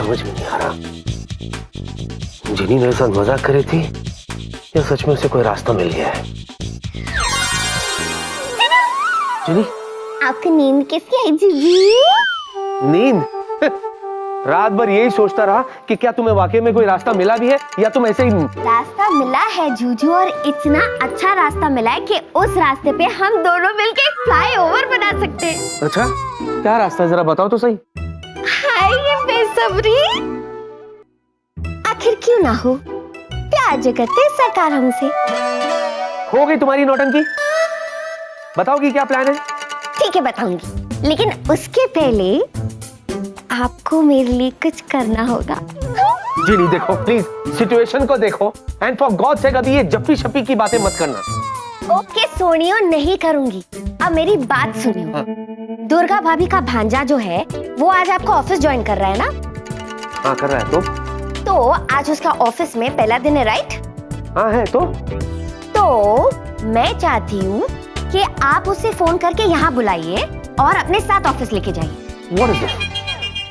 समझ में नहीं आ रहा, जिनी मेरे साथ मजाक करी थी या सच में उसे कोई रास्ता मिल गया है। जिनी, आपकी नींद कैसी आई जीजू? नींद? रात भर यही सोचता रहा कि क्या तुम्हें वाकई में कोई रास्ता मिला भी है या तुम ऐसे ही। रास्ता मिला है जूजू, और इतना अच्छा रास्ता मिला है कि उस रास्ते पे हम दोनों मिलके फ्लाईओवर बना सकते हैं। अच्छा, क्या रास्ता है जरा बताओ तो सही। हाय ये बेसब्री, आखिर क्यों ना हो, प्यार जो करते सरकार हमसे। हो गई तुम्हारी नौटंकी, बताओगी क्या प्लान है? ठीक है बताऊंगी, लेकिन उसके पहले आपको मेरे लिए कुछ करना होगा। जी नहीं, देखो प्लीज सिचुएशन को देखो, एंड फॉर गॉड से कभी ये जप्पी शप्पी की बातें मत करना। ओके सोनियो, नहीं करूंगी। अब मेरी बात सुनियो। हाँ। दुर्गा भाभी का भांजा जो है वो आज आपका ऑफिस ज्वाइन कर रहा है ना? हाँ कर रहा है। तो आज उसका ऑफिस में पहला दिन है, राइट? हाँ है तो मैं चाहती हूँ कि आप उसे फोन करके यहाँ बुलाइए और अपने साथ ऑफिस लेके जाइए। What is this?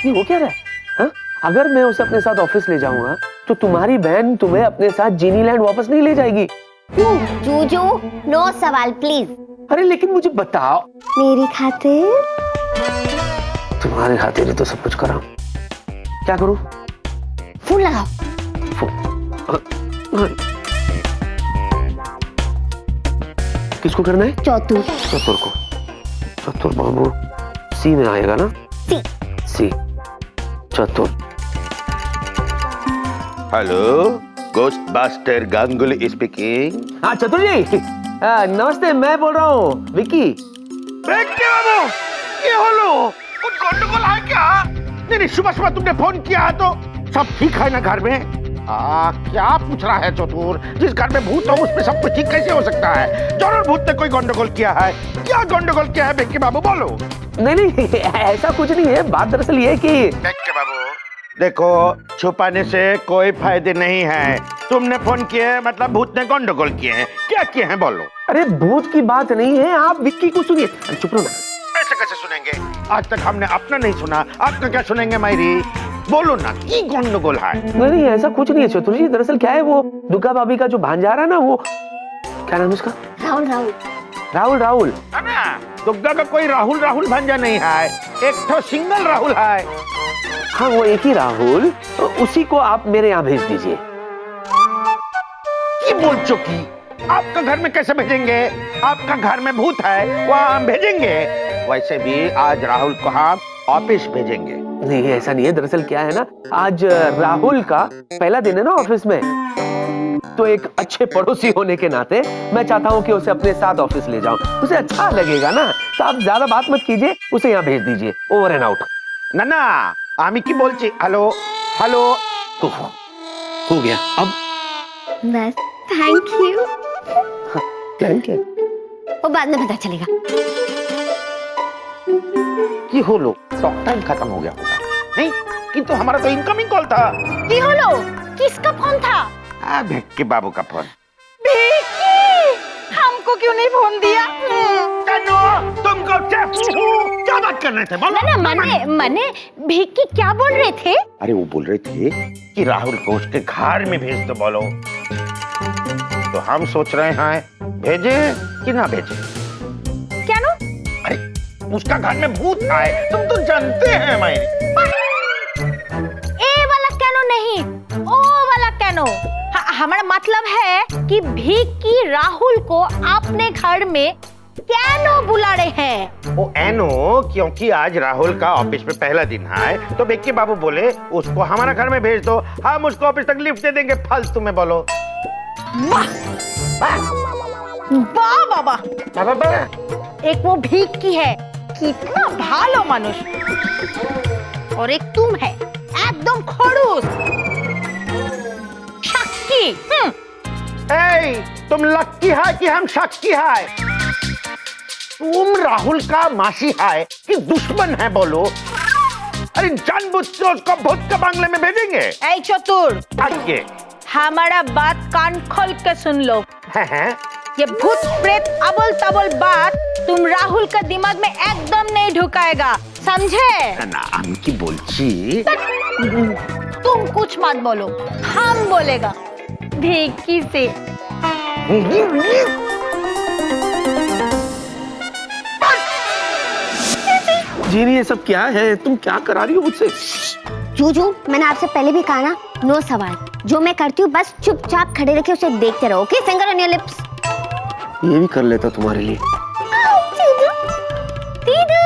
ये हो क्या रहा है? हाँ? अगर मैं उसे अपने साथ ऑफिस ले जाऊंगा तो तुम्हारी बहन तुम्हें अपने साथ जीनीलैंड वापस नहीं ले जाएगी। जूजू, नो सवाल प्लीज। अरे लेकिन मुझे बताओ। मेरी खातिर? तुम्हारे खातिर ही तो सब कुछ करा। क्या करूं? फोन लगाओ। किसको करना है? चतुर। चतुर को। चतुर बाबू सी में आएगा ना? सी। सी Chatur. Hello, ghostbuster Ganguly speaking. हाँ चतुर जी, नमस्ते, मैं बोल रहा हूँ विक्की। क्या बाबू, ये होलो कुछ गंडगोल है क्या? नहीं, सुबह सुबह तुमने फोन किया है तो सब ठीक है ना घर में? क्या पूछ रहा है चतुर? जिस घर में भूत हो उसमें सब कुछ ठीक कैसे हो सकता है? जरूर भूत ने कोई गंडगोल किया है। क्या गंडगोल किया है बेक्की बाबू, बोलो। नहीं ऐसा कुछ नहीं है, बात दरअसल ये है कि बेक्की बाबू देखो, छुपाने से कोई फायदे नहीं है। तुमने फोन किया है मतलब भूत ने गंडगोल किए हैं। क्या किए हैं बोलो। अरे भूत की बात नहीं है, आप विक्की को सुनिए। चुप रहो ना। ऐसे कैसे सुनेंगे? आज तक हमने अपना नहीं सुना, आपका क्या सुनेंगे मायरी? बोलो ना, की गंडगोल है? नहीं ऐसा कुछ नहीं है चतुर जी, दरअसल क्या है, वो दुर्गा भाभी का जो भांजा रहा ना, वो क्या नाम है उसका? राहुल। राहुल। राहुल है ना? दुर्गा का कोई राहुल भांजा नहीं है, एक तो सिंगल राहुल है। हाँ वो एक ही राहुल, तो उसी को आप मेरे यहाँ भेज दीजिए। की बोल चुकी, आपका घर में कैसे भेजेंगे? आपका घर में भूत है, वहाँ हम भेजेंगे। वैसे भी आज राहुल को हम ऑफिस भेजेंगे। नहीं ऐसा नहीं है, दरअसल क्या है ना, आज राहुल का पहला दिन है ना ऑफिस में, तो एक अच्छे पड़ोसी होने के नाते मैं चाहता हूँ कि उसे अपने साथ ऑफिस ले जाऊं, उसे अच्छा लगेगा ना। तो आप ज्यादा बात मत कीजिए, उसे यहाँ भेज दीजिए, ओवर एंड आउट। ना आमी की बोलची। हेलो हो गया अब। बस थैंक यू। Thank you. वो बाद में पता चलेगा। की होलो, टॉक टाइम खत्म हो गया होगा नहीं? किंतु हमारा तो इनकमिंग कॉल था। की होलो, किसका फोन था? भिक्की बाबू का फोन। हमको क्यों नहीं फोन दिया? तुमको क्या बात कर रहे थे? बोलो ना मने भिक्की क्या बोल रहे थे? अरे वो बोल रहे थे कि राहुल को उसके घर में भेज दो बोलो। तो हम सोच रहे हैं भेजे कि ना भेजे। क्या नो? अरे उसका घर में भूत है, तुम तो जानते हैं मायरी। ए वाला कैनो नहीं, ओ वाला कैनो। हमारा मतलब है कि भिक्की राहुल को अपने घर में कैनो बुला रहे हैं। वो एनो, क्योंकि आज राहुल का ऑफिस में पहला दिन है, तो भिक्की बाबू बोले उसको हमारा घर में भेज दो, हम उसको ऑफिस तक लिफ्ट दे देंगे। फालतू में बोलो। वाह बाबा, एक वो भिक्की है, कितना भालो मनुष्य, और एक तुम है एकदम खड़ूस शक्की। तुम लक्की है कि हम शक्की है? तुम राहुल का मासी है कि दुश्मन है बोलो? अरे जानबूझ के उसको भूत के बंगले में भेजेंगे? ऐ चतुर, आगे हमारा बात कान खोल के सुन लो। है ये भूत प्रेत अबोल तबोल बात तुम राहुल का दिमाग में एकदम नहीं ढुकाएगा, समझे? ना हम की बोलची। तुम कुछ मत बोलो, हम बोलेगा भिक्की से। जीनी, ये सब क्या है? तुम क्या करा रही हो मुझसे? जूजू, मैंने आपसे पहले भी कहा ना, नो सवाल। जो मैं करती हूँ बस चुपचाप खड़े रखे उसे देखते रहो। Okay, finger on your lips. ये भी कर लेता तुम्हारे लिए। दीदू, दीदू,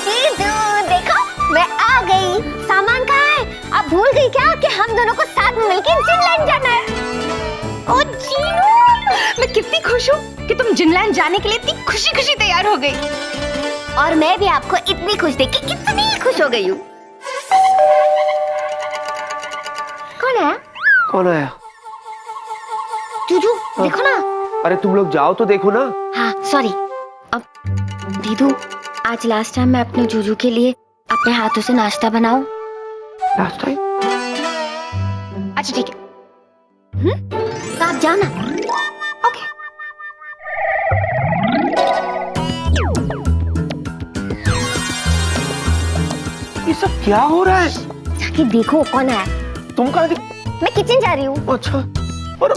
दीदू, देखो मैं आ गई। सामान कहाँ है? आप भूल गई क्या कि हम दोनों को साथ में मिलकर जिनलैंड जाना है? ओ जीनू, मैं कितनी खुश हूँ कि तुम जिनलैंड जाने के लिए इतनी खुशी खुशी तैयार हो गई। और मैं भी आपको इतनी खुश देख के कितनी खुश हो गई हूँ। कौन है? कौन आया? जूजू, देखो ना। अरे तुम लोग जाओ तो देखो ना। हाँ, सॉरी। अब दीदू, आज लास्ट टाइम मैं अपने जूजू के लिए अपने हाथों से नाश्ता बनाऊं। Last time? अच्छा ठीक है। तो आप जाओ ना। ओके। ये सब क्या हो रहा है? जाके देखो कौन है। तुम कहाँ थी? मैं किचन जा रही हूँ। अच्छा। और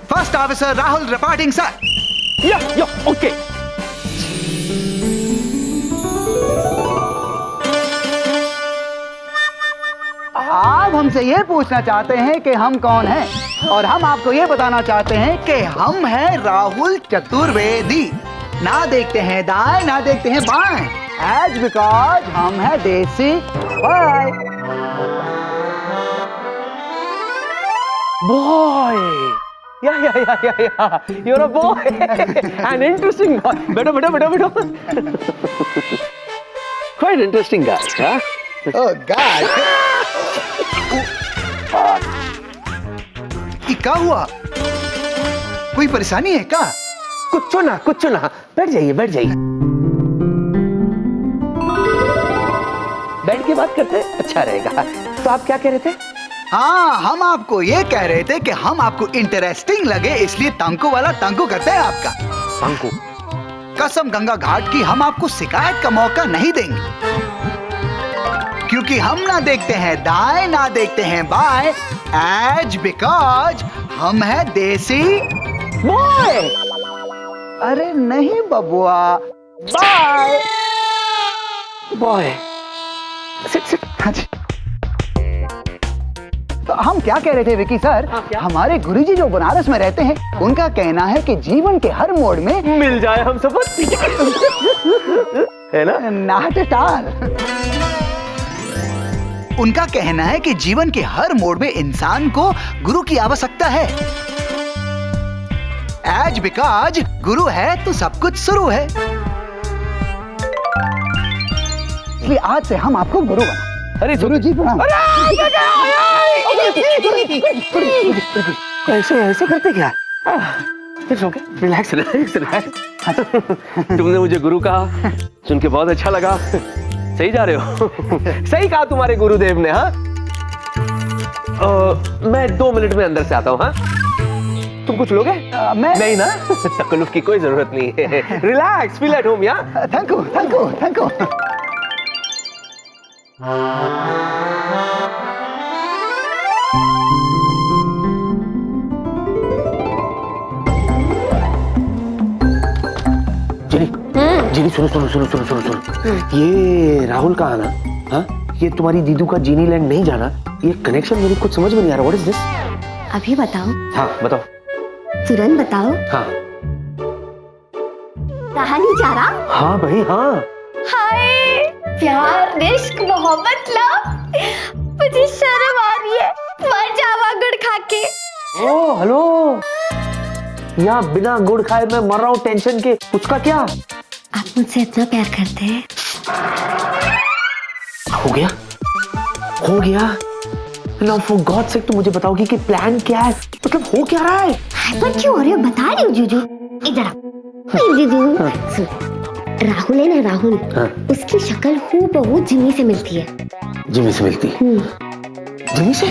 first officer Rahul reporting sir. या ओके। आप हमसे ये पूछना चाहते हैं कि हम कौन हैं, और हम आपको ये बताना चाहते हैं कि हम हैं राहुल चतुर्वेदी। ना देखते हैं दाएं ना देखते हैं बाएं, एज बिकॉज हम हैं देसी boy. Boy! Yeah. You're a boy. An interesting boy. Beto. Quite interesting guy, huh? Oh God! ये क्या हुआ? कोई परेशानी है क्या? कुछ ना। बैठ जाइए। बैठ के बात करते हैं, अच्छा रहेगा। तो आप क्या कह रहे थे? हाँ, हम आपको ये कह रहे थे कि हम आपको इंटरेस्टिंग लगे इसलिए तंकु वाला तंकु करते हैं आपका। तंकु? कसम गंगा घाट की, हम आपको शिकायत का मौका नहीं देंगे, क्योंकि हम ना देखते हैं दाएं ना देखते हैं बाएं, एज बिकॉज हम हैं देसी बॉय। अरे नहीं बबुआ, बाय बॉय। सिट। हाँ जी। तो हम क्या कह रहे थे विकी सर, हमारे गुरुजी जो बनारस में रहते हैं उनका कहना है कि जीवन के हर मोड़ में मिल जाए हम सब है ना? नाट टाल। उनका कहना है कि जीवन के हर मोड़ में इंसान को गुरु की आवश्यकता है, एज बिकॉज गुरु है तो सब कुछ शुरू है। इसलिए आज से हम आपको गुरु बना। अरे गुरु जी प्रणाम। ऐसे करते क्या? रिलैक्स। तुमने मुझे गुरु कहा, सुन के बहुत अच्छा लगा। सही जा रहे हो। सही कहा तुम्हारे गुरुदेव ने। हाँ, मैं 2 मिनट में अंदर से आता हूँ। हाँ, तुम कुछ लोगे? मैं नहीं ना? तकल्लुफ की कोई जरूरत नहीं है। Relax, feel at home. यार थैंक यू। जीनी सुनो। ये राहुल का आना, हाँ, ये तुम्हारी दीदू का जीनी लैंड नहीं जाना, ये कनेक्शन मेरी कुछ समझ में नहीं आ रहा। What is this? अभी बताओ। हाँ बताओ। तुरंत बताओ। हाँ कहानी जा रहा? हाँ भाई हाँ। हाय, प्यार, इश्क, मोहब्बत, लव। मुझे शर्म आ रही है, मर जावा गुड़ खा के। ओ हेलो, यहाँ बिना गुड़ खाए मैं मर रहा हूँ टेंशन के। उसका क्या? आप मुझसे इतना प्यार करते हैं। हो गया। Now for God's sake, तुम मुझे बताओगी कि प्लान क्या है? मतलब हो क्या रहा है? हाइपर क्यों हो रहे हो? बता रही हूँ जूजू। इधर आओ। दीदू सुन, राहुल है ना राहुल, हाँ। उसकी शक्ल हूबहू जिमी से मिलती है। जिमी से मिलती है? जिमी से?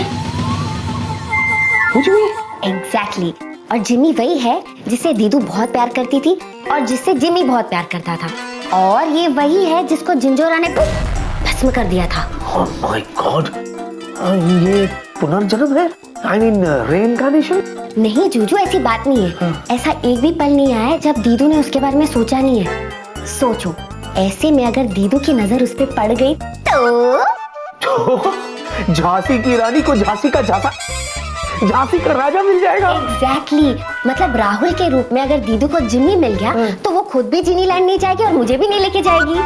वो जिमी? एग्जैक्टली। और जिमी वही है जिसे दीदू बहुत प्यार करती थी और जिससे जिमी बहुत प्यार करता था। और ये वही है जिसको जिंजोरा ने भस्म कर दिया था। Oh my God! ये पुनर्जन्म है? I mean reincarnation? नहीं जूजू, ऐसी बात नहीं है। ऐसा एक भी पल नहीं आया जब दीदू ने उसके बारे में सोचा नहीं है। सोचो, ऐसे में अगर दीदू की नजर उस पे पड़ गई तो झांसी की रानी को झांसी का झांसा, झांसी का राजा मिल जाएगा। एग्जैक्टली। मतलब राहुल के रूप में अगर दीदू को जिमी मिल गया तो वो खुद भी जिनी लैंड नहीं जाएगी और मुझे भी नहीं लेके जाएगी।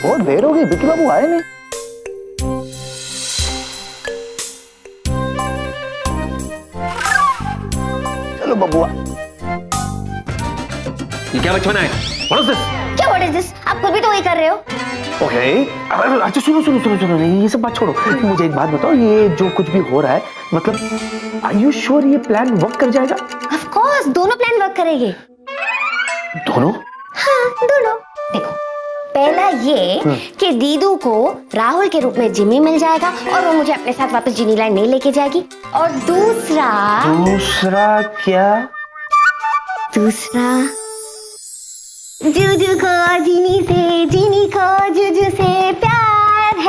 बहुत देर हो गई, विक्की बाबू आए नहीं। चलो बबुआ। ये क्या बचपना है? What is this? क्या व्हाट इज दिस? आप खुद भी तो वही कर रहे हो। Okay. अच्छा सुनो सुनो सुनो सुनो, नहीं ये सब बात छोड़ो। मुझे एक बात बताओ, ये जो कुछ भी हो रहा है, मतलब आर यू श्योर ये प्लान वर्क कर जाएगा? ऑफ कोर्स, दोनों प्लान वर्क करेंगे। दोनों? हाँ, दोनों। देखो, पहला ये कि दीदू को राहुल के रूप में जिमी मिल जाएगा और वो मुझे अपने साथ वापस जिनी लैंड नहीं लेके जाएगी। और दूसरा क्या? दूसरा, जूजू को जिनी से, जिनी को जूजू से प्यार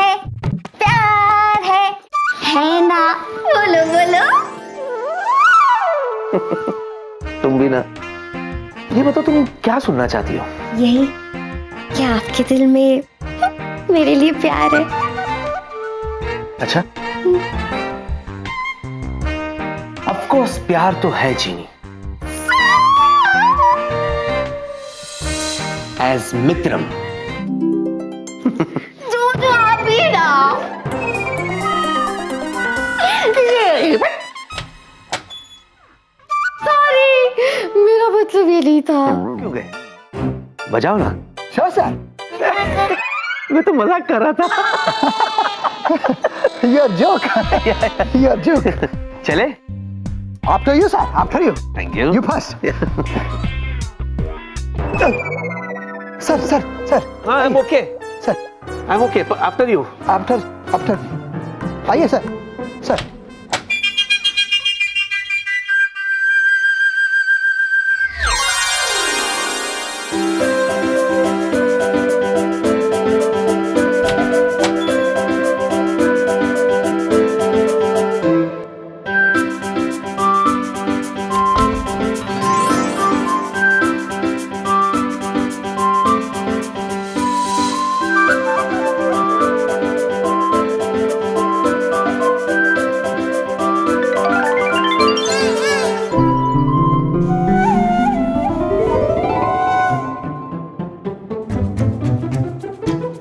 है ना? बोलो बोलो। तुम भी ना। ये बताओ तुम क्या सुनना चाहती हो? यही, क्या आपके दिल में मेरे लिए प्यार है? अच्छा, ऑफ कोर्स प्यार तो है जीनी, एज मित्रम। जूजू आप ही ना। सॉरी, मेरा मतलब ये नहीं था। क्यों गए? बजाओ ना। Sure sir. मैं तो मजाक कर रहा था। Your joke, your joke. चले? After you sir, after you. Thank you. You first. Sir sir sir. हाँ, I am okay. Sir, I am okay, after you. After आइए सर। सर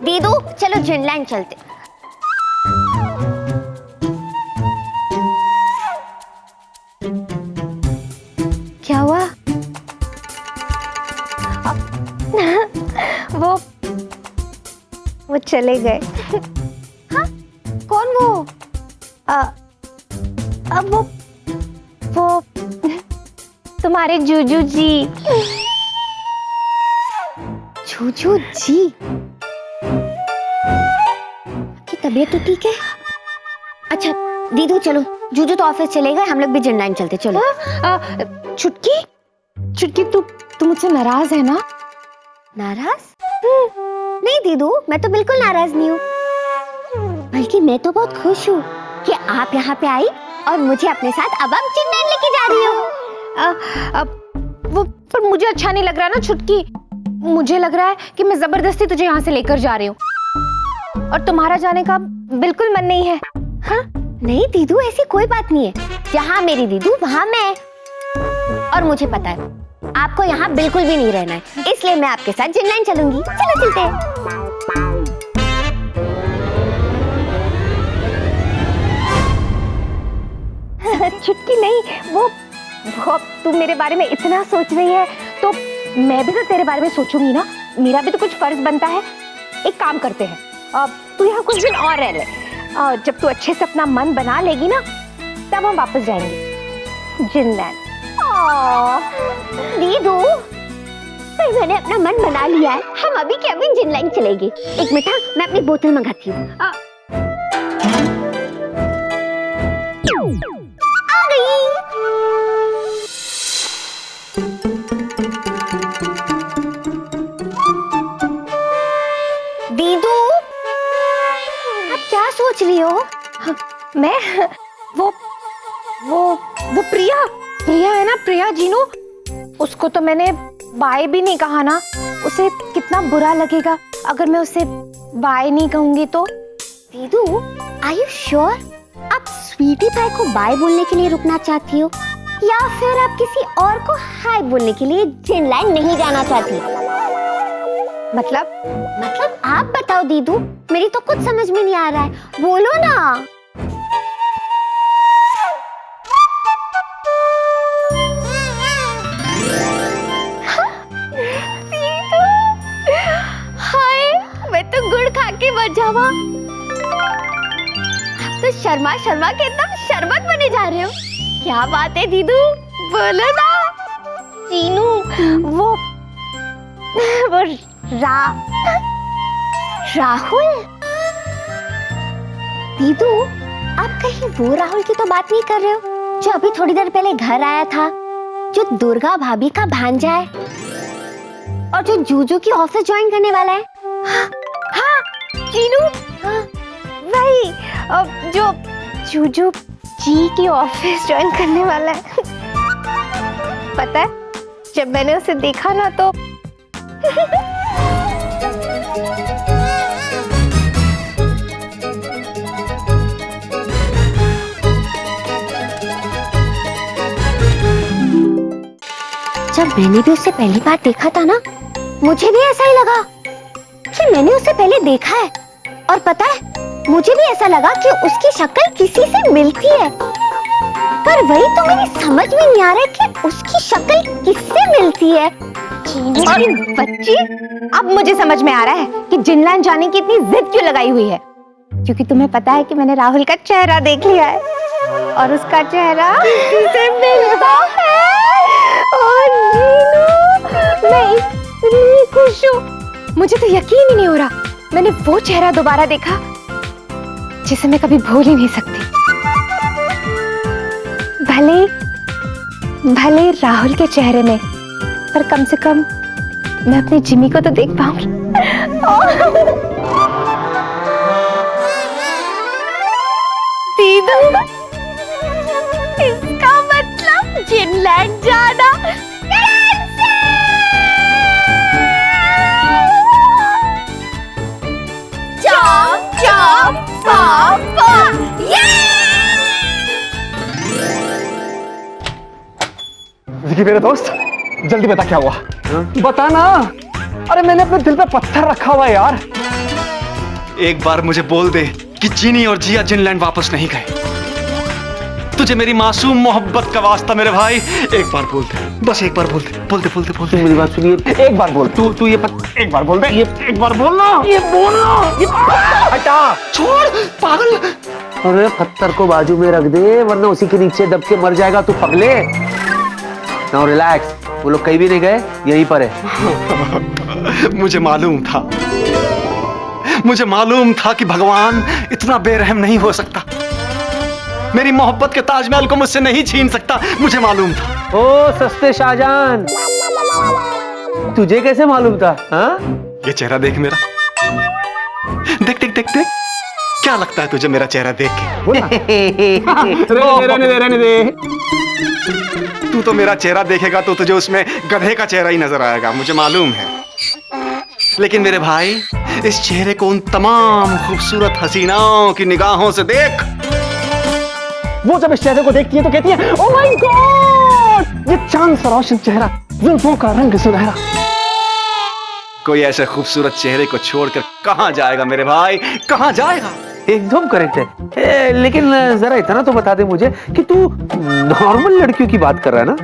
दीदू चलो जिनलैंड चलते। क्या हुआ? वो चले गए। हाँ? कौन वो? अब वो तुम्हारे जूजू जी। जूजू जी की तबीयत तो ठीक है? अच्छा दीदू चलो, जूजू तो ऑफिस चले गए, हम लोग भी जिनलैंड चलते। चलो। चुटकी तू मुझसे नाराज है ना? नाराज? नहीं दीदू, मैं तो बिल्कुल नाराज नहीं हूँ, बल्कि मैं तो बहुत खुश हूँ कि आप यहाँ पे आई और मुझे अपने साथ अब आप जिनलैंड लेके जा रही हो। वो पर मुझे अच्छा नहीं लग रहा ना छुटकी। मुझे लग रहा है कि मैं जबरदस्ती तुझे यहाँ से लेकर जा रही हूँ और तुम्हारा जाने का बिल्कुल मन नहीं है। हाँ? नहीं दीदू, ऐसी कोई बात नहीं है। जहाँ मेरी दीदू वहाँ मैं। और मुझे पता है आपको यहाँ बिल्कुल भी नहीं रहना है, इसलिए मैं आपके साथ जिनलैंड चलूंगी। चलो चलते हैं। छुटकी नहीं, वो तू मेरे बारे में इतना सोच रही है तो मैं भी तो तेरे बारे में सोचूंगी ना, मेरा भी तो कुछ फर्ज बनता है। एक काम करते हैं, तू यहाँ कुछ दिन और रह ले। जब तू अच्छे से अपना मन बना लेगी ना, तब हम वापस जाएंगे जिनलैंड। दीदू, पर मैंने अपना मन बना लिया है, हम अभी के अभी जिनलैंड चलेंगे। एक मिनट, मैं अपनी बोतल मंगाती हूँ। आ गई। दीदू, आप क्या सोच रही हो? मैं वो प्रिया है ना, प्रिया जीनू, उसको तो मैंने बाय भी नहीं कहा ना। उसे कितना बुरा लगेगा अगर मैं उसे बाय नहीं कहूंगी तो। दीदू, आर यू श्योर आप स्वीटी पाई को बाय बोलने के लिए रुकना चाहती हो, या फिर आप किसी और को हाय बोलने के लिए जिनलैंड नहीं जाना चाहती? मतलब आप बताओ दीदू, मेरी तो कुछ समझ में नहीं आ रहा है, बोलो ना। हाय, मैं तो गुड़ खा के मर जावा। आप तो शर्मा शर्मा के एकदम शरबत बने जा रहे हो। क्या बात है दीदू, बोलो ना। जीनू, वो राहुल। दीदू, आप कहीं वो राहुल की तो बात नहीं कर रहे हो जो अभी थोड़ी देर पहले घर आया था, जो दुर्गा भाभी का भांजा है और जो जूजू की ऑफिस ज्वाइन करने वाला है? हाँ जीनू, हाँ, वही जो जूजू जी की ऑफिस ज्वाइन करने वाला है। पता है, जब मैंने उसे देखा ना तो जब मैंने भी उसे पहली बार देखा था ना, मुझे भी ऐसा ही लगा कि मैंने उसे पहले देखा है। और पता है, मुझे भी ऐसा लगा कि उसकी शक्ल किसी से मिलती है, पर वही तो मेरी समझ में नहीं आ रहा है कि उसकी शक्ल किससे मिलती है। अरे बच्ची, अब मुझे समझ में आ रहा है कि जिनलैंड जाने की इतनी जिद क्यों लगाई हुई है। क्योंकि तुम्हें पता है कि मैंने राहुल का चेहरा देख लिया है और उसका चेहरा किसी से मिलता है। और जीनू, मैं इतनी खुश हूँ, मुझे तो यकीन ही नहीं हो रहा। मैंने वो चेहरा दोबारा देखा जिसे मैं कभी भूल ही नहीं सकती। भले राहुल के चेहरे में, पर कम से कम मैं अपने जिमी को तो देख पाऊंगी। दीदू, इसका मतलब जिनलैंड जाना। चॉप चॉप पापा, विकी मेरे दोस्त, जल्दी बता क्या हुआ। बता ना। अरे मैंने अपने दिल पे पत्थर रखा हुआ है यार। एक बार मुझे बोल दे कि चीनी और जिया जिनलैंड वापस नहीं गए। तुझे मेरी मासूम मोहब्बत का वास्ता मेरे भाई, एक बार बोल दे, बस एक बार बोल दे, बोल दे बोल दे बोल दे। मेरी बात सुनिए, एक बार बोल। तू ये एक बार बोल दे। ये एक बार बोलना। ये बोलना। हटा, छोड़ पागल। अरे पत्थर को बाजू में रख दे, वरना उसी के नीचे दब के मर जाएगा तू पगले। नाउ रिलैक्स, वो लोग कहीं भी नहीं गए, यहीं पर है। मुझे मालूम था कि भगवान इतना बेरहम नहीं हो सकता। मेरी मोहब्बत के ताजमहल को मुझसे नहीं छीन सकता, मुझे मालूम था। ओ सस्ते शाहजहान, तुझे कैसे मालूम था? हाँ? ये चेहरा देख मेरा, देख देख देख देख, क्या लगता है तुझे मेरा चेहरा देख के? रहने दे। तू तो मेरा चेहरा देखेगा तो तुझे उसमें गधे का चेहरा ही नजर आएगा, मुझे मालूम है। लेकिन मेरे भाई, इस चेहरे को उन तमाम खूबसूरत हसीनाओं की निगाहों से देख। वो जब इस चेहरे को देखती है तो कहती है, ओह माय गॉड, ये चांद सा रोशन चेहरा, जुल्फों का रंग सुनहरा। कोई ऐसे खूबसूरत चेहरे को छोड़कर कहां जाएगा मेरे भाई, कहां जाएगा? एकदम करेक्ट है। लेकिन जरा इतना तो बता दे मुझे कि तू नॉर्मल लड़कियों की बात कर रहा है ना?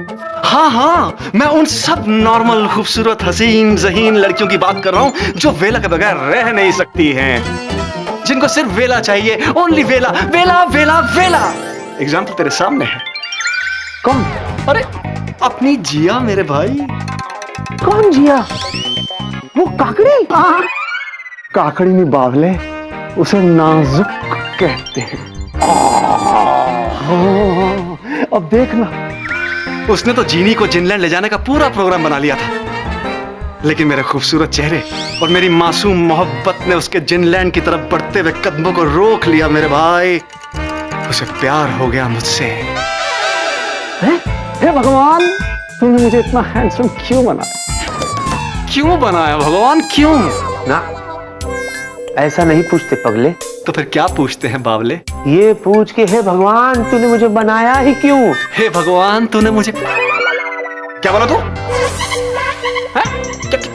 हाँ हाँ, मैं उन सब नॉर्मल खूबसूरत हसीन जहीन लड़कियों की बात कर रहा हूँ जो वेला के बगैर रह नहीं सकती हैं, जिनको सिर्फ वेला चाहिए, ओनली वेला वेला वेला वेला। एग्जाम्पल तेरे सामने है। कौन? अरे अपनी जिया मेरे भाई। कौन जिया? वो काकड़ी? हाँ। काकड़ी में बावले, उसे नाजुक कहते हैं। हाँ, अब देखना। उसने तो जीनी को जिनलैंड ले जाने का पूरा प्रोग्राम बना लिया था, लेकिन मेरे खूबसूरत चेहरे और मेरी मासूम मोहब्बत ने उसके जिनलैंड की तरफ बढ़ते हुए कदमों को रोक लिया मेरे भाई। उसे प्यार हो गया मुझसे। हे भगवान, तुमने मुझे इतना हैंडसम क्यों बनाया? क्यों बनाया भगवान, क्यों? ना, ऐसा नहीं पूछते पगले। तो फिर क्या पूछते हैं बावले? ये पूछ के हे भगवान तूने मुझे बनाया ही क्यों? हे भगवान तूने मुझे क्या बोला? तू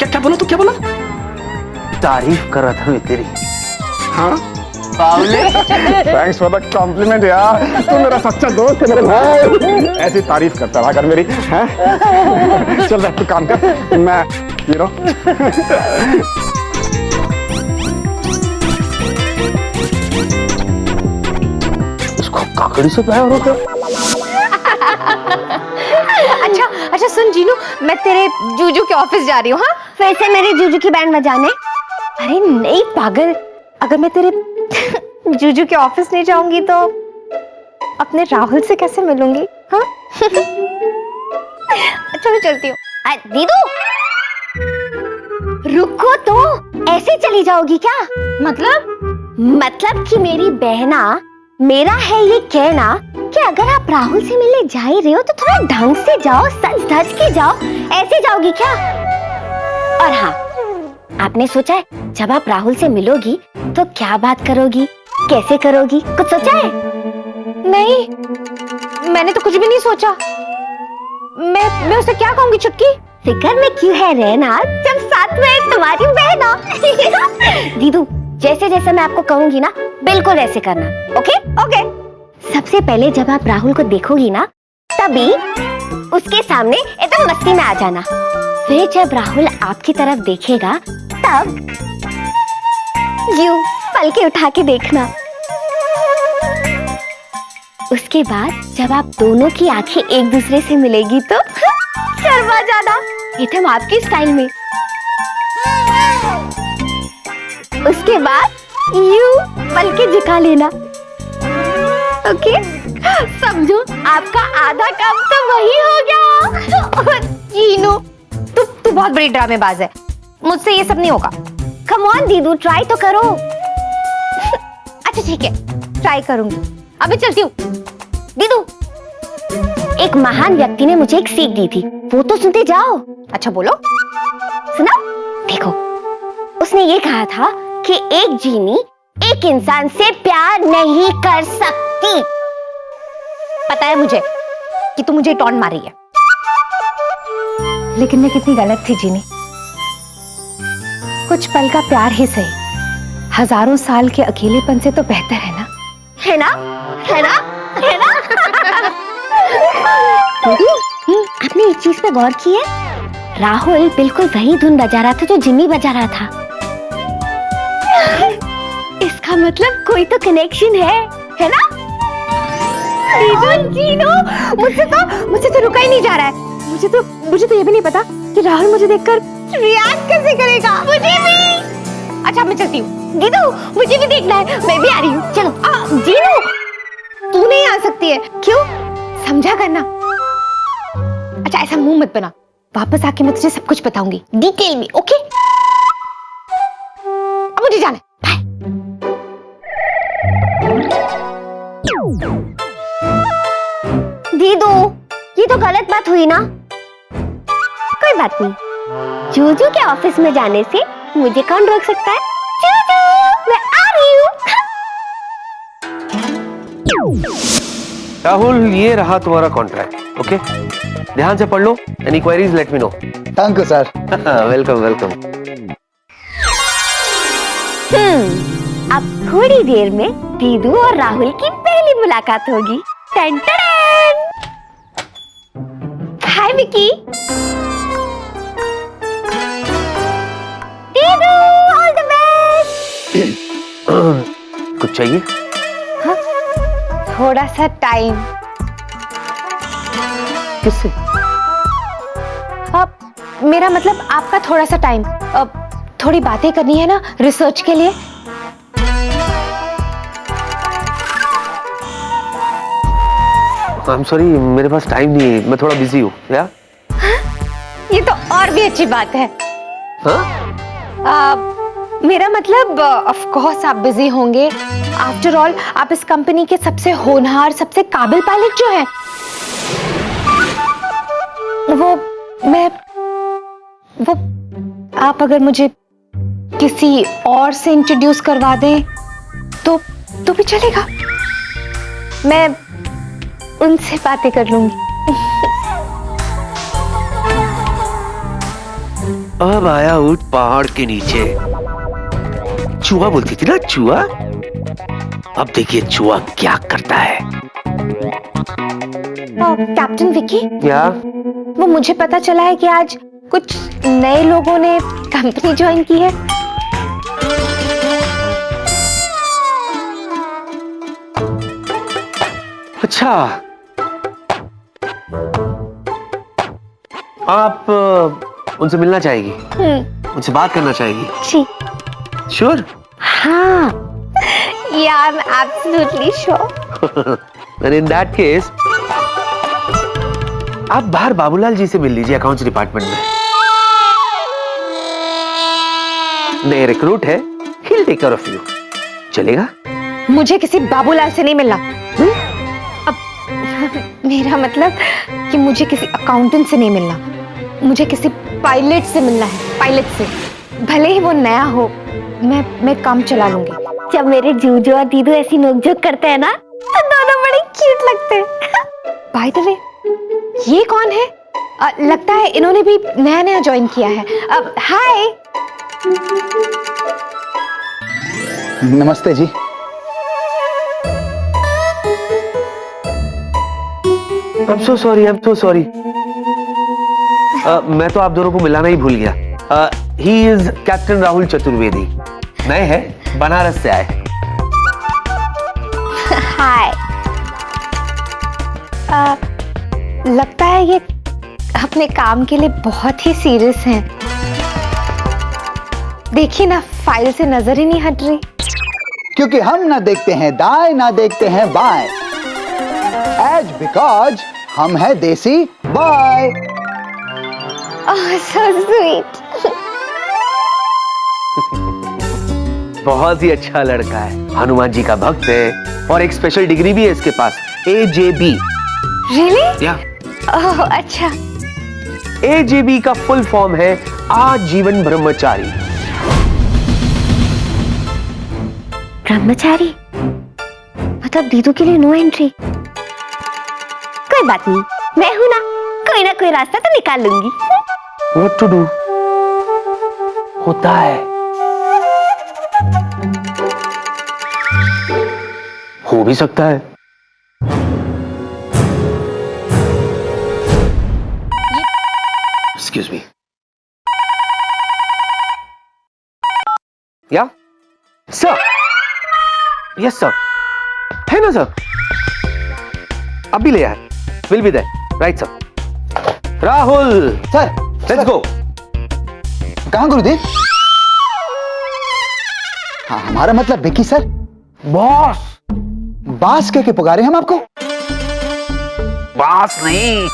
क्या बोला? तू क्या बोला? तारीफ कर रहा था मैं तेरी। हाँ बावले। थैंक्स फॉर द कॉम्प्लीमेंट यार, तू मेरा सच्चा दोस्त है मेरे भाई। ऐसी तारीफ करता रहा कर मेरी, हैं? चल बैठ, तू काम कर, मैं काकड़ी से प्यार हो गया। अच्छा सुन जीनू, मैं तेरे जूजू के ऑफिस जा रही हूँ। हाँ, फिर से मेरी जूजू की बैंड बजाने? अरे नहीं पागल, अगर मैं तेरे जूजू के ऑफिस नहीं जाऊंगी तो अपने राहुल से कैसे मिलूंगी? हाँ? अच्छा मैं चलती हूँ। दीदू रुको तो, ऐसे चली जाओगी क्या? मतलब कि मेरी बहना, मेरा है ये कहना कि अगर आप राहुल से मिलने जा ही रहे हो तो थोड़ा ढंग से जाओ, सज धज के जाओ, ऐसे जाओगी क्या? और हाँ, आपने सोचा है जब आप राहुल से मिलोगी तो क्या बात करोगी, कैसे करोगी, कुछ सोचा है? नहीं, मैंने तो कुछ भी नहीं सोचा। मैं उसे क्या कहूंगी चुटकी? फिक्र में क्यों है रहना जब साथ में है तुम्हारी बहना। दीदू जैसे जैसे मैं आपको कहूंगी ना, बिल्कुल ऐसे करना। ओके? ओके। सबसे पहले जब आप राहुल को देखोगी ना, तभी उसके सामने एकदम मस्ती में आ जाना। फिर जब राहुल आपकी तरफ देखेगा तब यूं पलके उठा के देखना। उसके बाद जब आप दोनों की आंखें एक दूसरे से मिलेगी तो शर्मा जाना, एकदम आपकी स्टाइल में। उसके बाद यूं पलके झुका लेना। ओके? समझो आपका आधा काम तो वही हो गया। जीनू, तू बहुत बड़ी ड्रामेबाज है, मुझसे ये सब नहीं होगा। कम ऑन दीदू, ट्राई तो करो। अच्छा ठीक है, ट्राई करूंगी। अभी चलती हूँ। दीदू, एक महान व्यक्ति ने मुझे एक सीख दी थी, वो तो सुनते जाओ। अच्छा बोलो। सुना? देखो, उसने ये कहा था कि एक जीनी एक इंसान से प्यार नहीं कर सकती। पता है मुझे कि तू मुझे टॉन्ट मार रही है, लेकिन मैं कितनी गलत थी जीनी। कुछ पल का प्यार ही सही, हजारों साल के अकेलेपन से तो बेहतर है ना? है ना? है ना? है ना? आपने इस चीज पे गौर की है? राहुल बिल्कुल वही धुन बजा रहा था जो जिम्मी बजा रहा था। इसका मतलब कोई तो कनेक्शन है ना? जीनू, मुझसे तो रुका ही नहीं जा रहा है। मुझे तो ये भी नहीं पता कि राहुल मुझे देखकर रिएक्ट कैसे करेगा। मुझे भी। अच्छा मैं चलती हूँ। दीदू मुझे भी देखना है, मैं भी आ रही हूँ। चलो। जीनू, तू नहीं आ सकती है। क्यों? समझा करना। अच्छा ऐसा मुंह मत बना, वापस आके मैं तुझे सब कुछ बताऊंगी डिटेल में। ओके? अब मुझे जाना है। दीदू, ये तो गलत बात हुई ना? कोई बात नहीं, जूजू के ऑफिस में जाने से मुझे कौन रोक सकता है? जूजू, मैं आ रही हूँ। राहुल, ये रहा तुम्हारा कॉन्ट्रैक्ट। ओके, ध्यान से पढ़ लो। Any queries let me know. Thank you sir. Welcome welcome. अब थोड़ी देर में दीदू और राहुल की पहली मुलाकात होगी। टन टन। Hi Vicky. Didu all the best. कुछ चाहिए? थोड़ा सा टाइम। किससे? मेरा मतलब आपका थोड़ा सा टाइम। थोड़ी बातें करनी है ना रिसर्च के लिए। आई एम सॉरी, मेरे पास टाइम नहीं है, मैं थोड़ा बिजी हूँ। या? ये तो और भी अच्छी बात है। हाँ? मेरा मतलब ऑफ कोर्स आप बिजी होंगे। आफ्टर ऑल आप इस कंपनी के सबसे होनहार, सबसे काबिल पायलट जो है। वो आप अगर मुझे किसी और से इंट्रोड्यूस करवा दें तो भी चलेगा। मैं उनसे बातें कर लूंगी। अब आया ऊंट पहाड़ के नीचे। चूहा बोलती थी ना, चूहा। अब देखिए चूहा क्या करता है। कैप्टन विकी, क्या? वो मुझे पता चला है कि आज कुछ नए लोगों ने कंपनी ज्वाइन की है। अच्छा, आप उनसे मिलना चाहेगी? उनसे बात करना चाहेगी? जी। श्योर? हाँ, yeah, I'm absolutely sure. And in that case, आप बाहर बाबूलाल जी से मिल लीजिए, अकाउंट्स डिपार्टमेंट में। नए रिक्रूट है, he'll take care of you. चलेगा? मुझे किसी बाबूलाल से नहीं मिलना। अब मेरा मतलब कि मुझे किसी अकाउंटेंट से नहीं मिलना, मुझे किसी पायलट से मिलना है। पायलट से, भले ही वो नया हो, मैं काम चला लूंगी। जब मेरे जूजू और दीदू ऐसी नोकझोंक करते हैं ना तो दोनों बड़े क्यूट लगते हैं। बाय द वे, ये कौन है? लगता है इन्होंने भी नया नया ज्वाइन किया है। हाय। नमस्ते जी। I'm so sorry, I'm so sorry. मैं तो आप दोनों को मिलाना ही भूल गया। He is captain Rahul Chaturvedi. नए हैं, बनारस से आए। हाय। लगता है ये अपने काम के लिए बहुत ही सीरियस हैं। देखिए ना, फाइल से नजर ही नहीं हट रही। क्योंकि हम ना देखते हैं दाएं ना देखते हैं बाएं। एज बिकॉज हम हैं देसी बॉय। So sweet. बहुत ही अच्छा लड़का है, हनुमान जी का भक्त है और एक स्पेशल डिग्री भी है इसके पास, AJB। रियली? या? ओह अच्छा। AJB का फुल फॉर्म है आजीवन ब्रह्मचारी। ब्रह्मचारी मतलब दीदू के लिए नो एंट्री। कोई बात नहीं, मैं हूं ना कोई रास्ता तो निकाल लूंगी। What to do? होता है, हो भी सकता है। Excuse me. Yeah? Sir. Yes, sir. है ना सर? अभी ले आए। Will be there. Right, sir. Rahul, sir, let's go. कहाँ गुरुदेव? हाँ, हमारा मतलब विकी सर। बॉस। बास कह के पुकारे हम आपको? बॉस नहीं,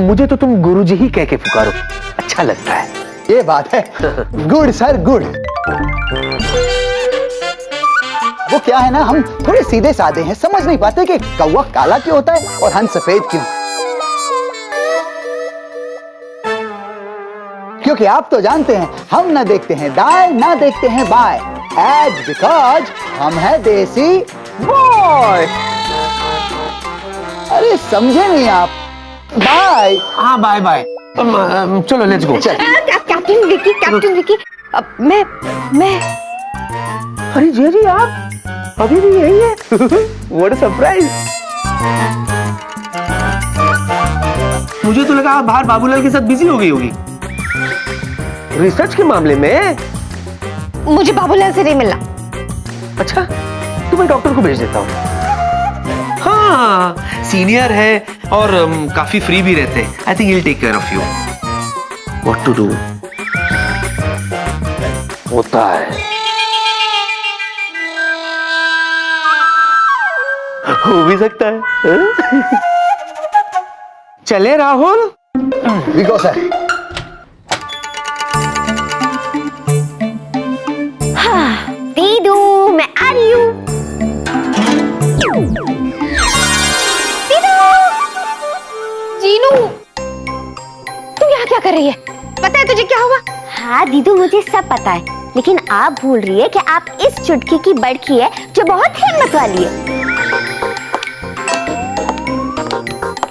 मुझे तो तुम गुरुजी ही कह के पुकारो, अच्छा लगता है। ये बात है। Good sir, good. वो क्या है ना, हम थोड़े सीधे साधे हैं, समझ नहीं पाते कि कौवा काला क्यों होता है और हंस सफेद क्यों। क्योंकि आप तो जानते हैं, हम ना देखते हैं दाएं ना देखते हैं बाएं। एज बिकॉज हम हैं देसी बॉय। अरे समझे नहीं आप? बाय। हाँ, बाय बाय। चलो let's go. Captain Vicky, captain Vicky. मैं अरे जी आप अभी भी यही है। What a surprise. मुझे तो लगा आप बाहर बाबूलाल के साथ बिजी हो गई होगी रिसर्च के मामले में। मुझे बाबूलाल से नहीं मिलना। अच्छा, तो मैं डॉक्टर को भेज देता हूँ। हाँ, सीनियर है और काफी फ्री भी रहते हैं। I think he will take care of you. What to do होता है, हो भी सकता है। चले राहुल। विगो सर। दीदू मैं आ रही हूँ। जीनू, तू यहाँ क्या कर रही है? पता है तुझे क्या हुआ? हाँ दीदू, मुझे सब पता है, लेकिन आप भूल रही है कि आप इस चुटकी की बड़की है जो बहुत हिम्मत वाली है।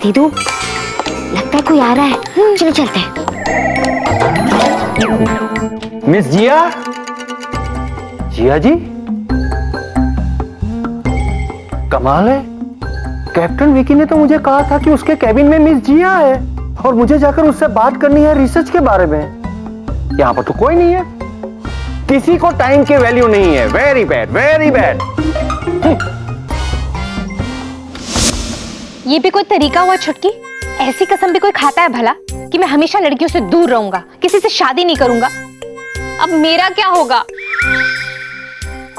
दीदू, लगता है कोई आ रहा है। चलो चलते हैं। मिस जिया। जिया जी, कमाल है। कैप्टन विकी ने तो मुझे कहा था कि उसके कैबिन में मिस जिया है और मुझे जाकर उससे बात करनी है रिसर्च के बारे में। यहाँ पर तो कोई नहीं है। किसी को टाइम की वैल्यू नहीं है। Very bad, very bad. ये भी कोई तरीका हुआ छुटकी? ऐसी कसम भी कोई खाता है भला कि मैं हमेशा लड़कियों से दूर रहूंगा, किसी से शादी नहीं करूंगा? अब मेरा क्या होगा?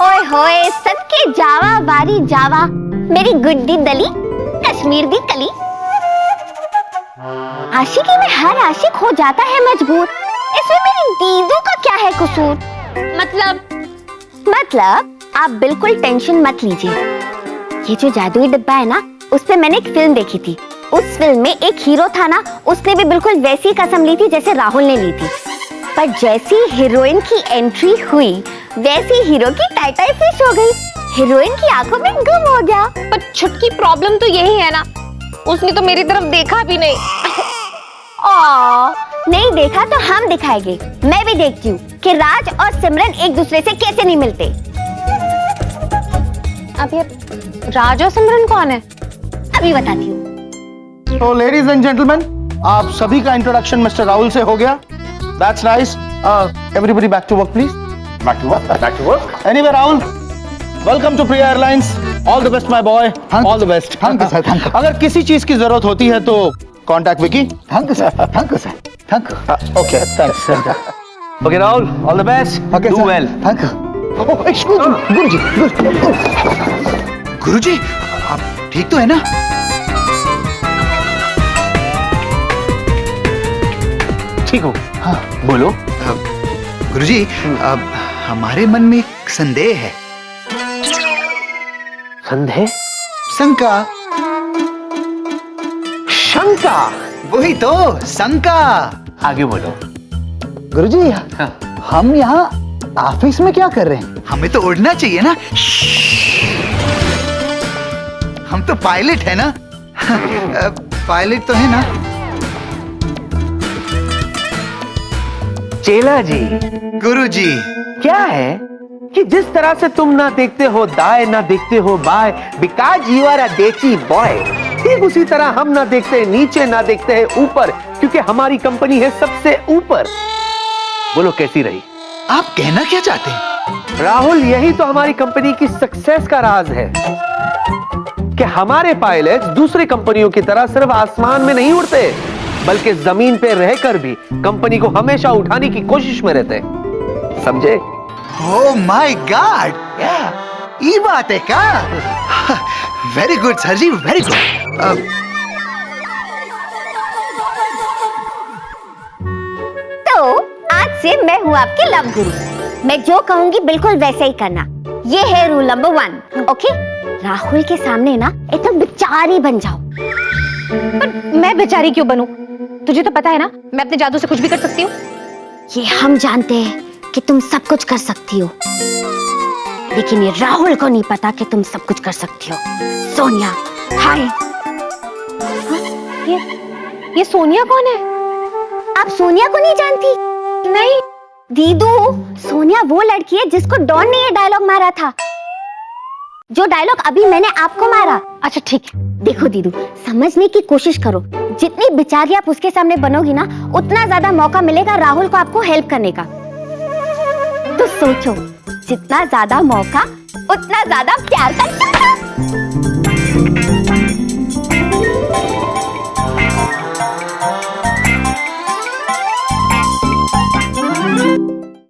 ओए होए, सबके जावा वारी जावा, मेरी गुड्डी दली, कश्मीर दी कली। आशिकी में हर आशिक हो जाता है मजबूर, इसमें मेरी दीदू का क्या है कसूर? मतलब आप बिल्कुल टेंशन मत लीजिए। ये जो जादुई डिब्बा है ना, उस पे मैंने एक फिल्म देखी थी। उस फिल्म में एक हीरो था ना, उसने भी बिल्कुल वैसी कसम ली थी जैसे राहुल ने ली थी। पर जैसी हीरोइन की एंट्री हुई, वैसी हीरो की टाई फिश हो गई। हीरोइन की आंखों में गुम हो गया। पर छुटकी, प्रॉब्लम तो यही है ना, उसने तो मेरी तरफ देखा भी नहीं। नहीं देखा तो हम दिखाएंगे। मैं भी देखती हूँ कि राज और सिमरन एक दूसरे से कैसे नहीं मिलते। अब ये राज और सिमरन कौन है? अभी बताती हूँ। तो लेडीज एंड जेंटलमैन, आप सभी का इंट्रोडक्शन मिस्टर राहुल से हो गया। That's nice. Everybody back to work please. Back to work, back to work. Anyway Rahul, welcome to Priya Airlines. All the best my boy, all the best. Thank you sir, thank you. अगर किसी चीज की जरूरत होती है तो contact Vicky. Thank you sir, thank you sir, thank you. Okay, thanks. Okay Rahul, all the best. Okay do sir, well. Thank you. Guruji, Guruji, आप ठीक तो है ना? ठीक हो? हाँ। बोलो। गुरुजी, अब हमारे मन में एक संदेह है। संदेह? शंका। शंका? वही तो, शंका। आगे बोलो। गुरुजी, हाँ। हम यहाँ ऑफिस में क्या कर रहे हैं? हमें तो उड़ना चाहिए ना। हम तो पायलट है ना। पायलट तो है ना। चेला जी, गुरुजी, क्या है कि जिस तरह से तुम ना देखते हो दाएं ना देखते हो बाएं, बिकॉज यू आर अ देची बॉय, ठीक उसी तरह हम ना देखते हैं नीचे ना देखते हैं ऊपर, क्योंकि हमारी कंपनी है सबसे ऊपर। बोलो कैसी रही? आप कहना क्या चाहते हैं? राहुल, यही तो हमारी कंपनी की सक्सेस का राज है कि हमारे पायलट दूसरी कंपनियों की तरह सिर्फ आसमान में नहीं उड़ते, बल्कि जमीन पे रहकर भी कंपनी को हमेशा उठाने की कोशिश में रहते। समझे? ओह माय गॉड, ये बात है क्या? वेरी गुड सर जी, वेरी गुड। तो आज से मैं हूँ आपके लव गुरु। मैं जो कहूंगी बिल्कुल वैसे ही करना। ये है रूल नंबर 1, ओके? राहुल के सामने ना एकदम बेचारी बन जाओ। पर मैं बेचारी क्यों बनूं? तुझे तो पता है ना, मैं अपने जादू से कुछ भी कर सकती हूँ। ये हम जानते हैं कि तुम सब कुछ कर सकती हो, लेकिन ये राहुल को नहीं पता कि तुम सब कुछ कर सकती हो। सोनिया, हाय। ये सोनिया कौन है? आप सोनिया को नहीं जानती? नहीं। दीदू, सोनिया वो लड़की है जिसको डॉन ने ये डायलॉग मारा था। जो डायलॉग अभी मैंने आपको मारा। अच्छा ठीक है। देखो दीदू, समझने की कोशिश करो। जितनी बेचारी आप उसके सामने बनोगी ना, उतना ज्यादा मौका मिलेगा राहुल को आपको हेल्प करने का। तो सोचो, जितना ज्यादा मौका उतना ज्यादा प्यार का